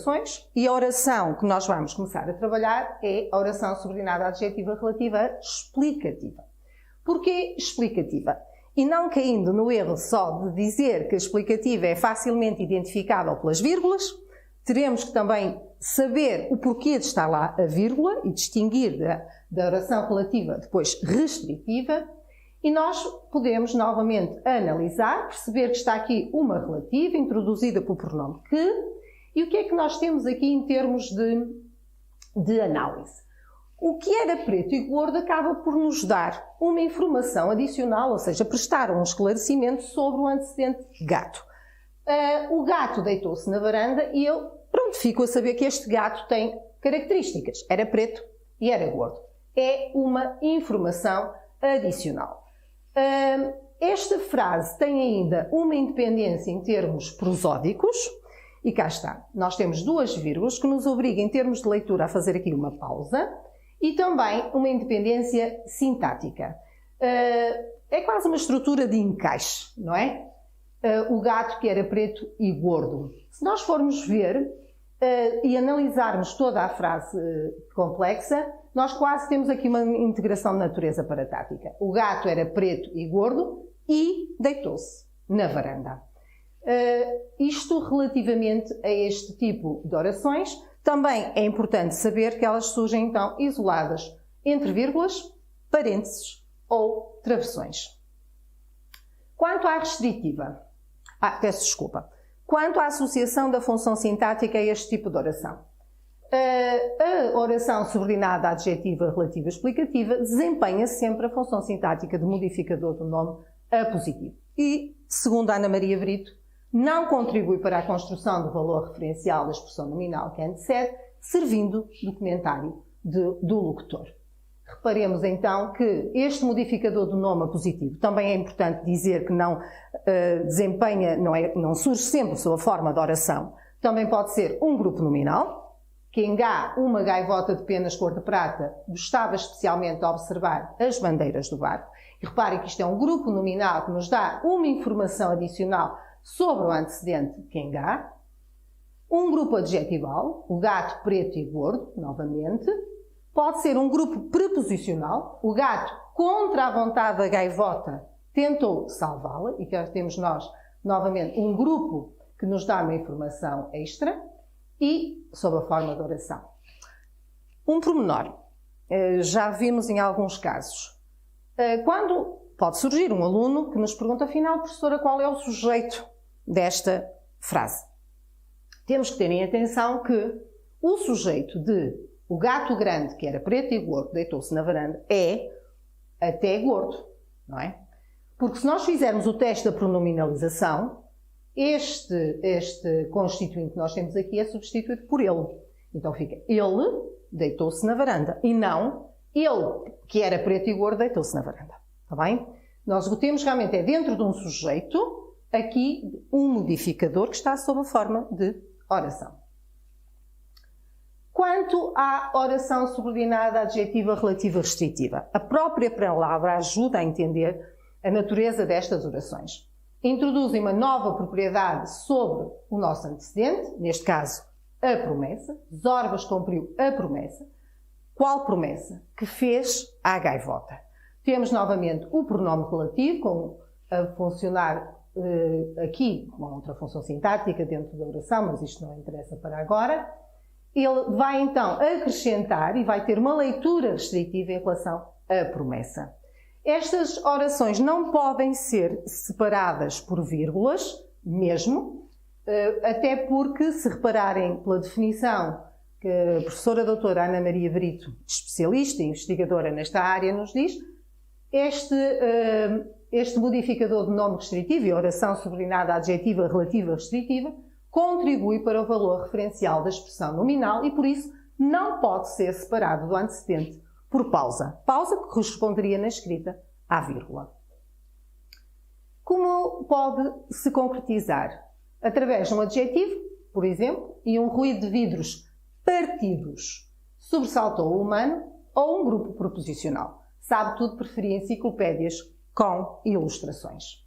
orações e a oração que nós vamos começar a trabalhar é a oração subordinada adjetiva relativa a explicativa. Porquê explicativa? E não caindo no erro só de dizer que a explicativa é facilmente identificável pelas vírgulas, teremos que também saber o porquê de estar lá a vírgula e distinguir da oração relativa depois restritiva. E nós podemos novamente analisar, perceber que está aqui uma relativa introduzida pelo pronome que. E o que é que nós temos aqui em termos de análise? O que era preto e gordo acaba por nos dar uma informação adicional, ou seja, prestar um esclarecimento sobre o antecedente gato. O gato deitou-se na varanda e eu, fico a saber que este gato tem características. Era preto e era gordo. É uma informação adicional. Esta frase tem ainda uma independência em termos prosódicos. E cá está. Nós temos duas vírgulas que nos obrigam, em termos de leitura, a fazer aqui uma pausa. E também uma independência sintática. É quase uma estrutura de encaixe, não é? O gato que era preto e gordo. Se nós formos ver e analisarmos toda a frase complexa, nós quase temos aqui uma integração de natureza paratática. O gato era preto e gordo e deitou-se na varanda. Isto relativamente a este tipo de orações. Também é importante saber que elas surgem então isoladas entre vírgulas, parênteses ou travessões. Quanto à restritiva, peço desculpa. Quanto à associação da função sintática a este tipo de oração. A oração subordinada adjetiva relativa explicativa desempenha sempre a função sintática de modificador do nome apositivo. E, segundo Ana Maria Brito, não contribui para a construção do valor referencial da expressão nominal que antecede, servindo de comentário do locutor. Reparemos então que este modificador do nome apositivo também é importante dizer que não desempenha, não surge sempre sob a forma de oração. Também pode ser um grupo nominal. Quem há uma gaivota de penas cor de prata gostava especialmente de observar as bandeiras do barco. E reparem que isto é um grupo nominal que nos dá uma informação adicional sobre o antecedente quem há. Um grupo adjetival, o gato preto e gordo, novamente. Pode ser um grupo preposicional, o gato, contra a vontade da gaivota, tentou salvá-la, e cá temos nós, novamente, um grupo que nos dá uma informação extra, e sob a forma de oração. Um pormenor, já vimos em alguns casos, quando pode surgir um aluno que nos pergunta, afinal, professora, qual é o sujeito desta frase? Temos que ter em atenção que o sujeito de o gato grande, que era preto e gordo, deitou-se na varanda, é até gordo, não é? Porque se nós fizermos o teste da pronominalização, este constituinte que nós temos aqui é substituído por ele. Então fica ele deitou-se na varanda e não ele, que era preto e gordo, deitou-se na varanda. Está bem? Nós temos realmente dentro de um sujeito aqui um modificador que está sob a forma de oração. Quanto à oração subordinada adjetiva relativa restritiva, a própria palavra ajuda a entender a natureza destas orações. Introduzem uma nova propriedade sobre o nosso antecedente, neste caso, a promessa. Zorbas cumpriu a promessa. Qual promessa? Que fez à gaivota. Temos novamente o pronome relativo, a funcionar aqui com outra função sintática dentro da oração, mas isto não interessa para agora. Ele vai então acrescentar e vai ter uma leitura restritiva em relação à promessa. Estas orações não podem ser separadas por vírgulas, mesmo, até porque, se repararem pela definição que a professora doutora Ana Maria Brito, especialista e investigadora nesta área, nos diz, este modificador de nome restritivo e oração subordinada adjetiva relativa restritiva contribui para o valor referencial da expressão nominal e, por isso, não pode ser separado do antecedente por pausa. Pausa que corresponderia na escrita à vírgula. Como pode se concretizar? Através de um adjetivo, por exemplo, e um ruído de vidros partidos. Sobressaltou o humano ou um grupo preposicional. Sabe tudo, preferia enciclopédias com ilustrações.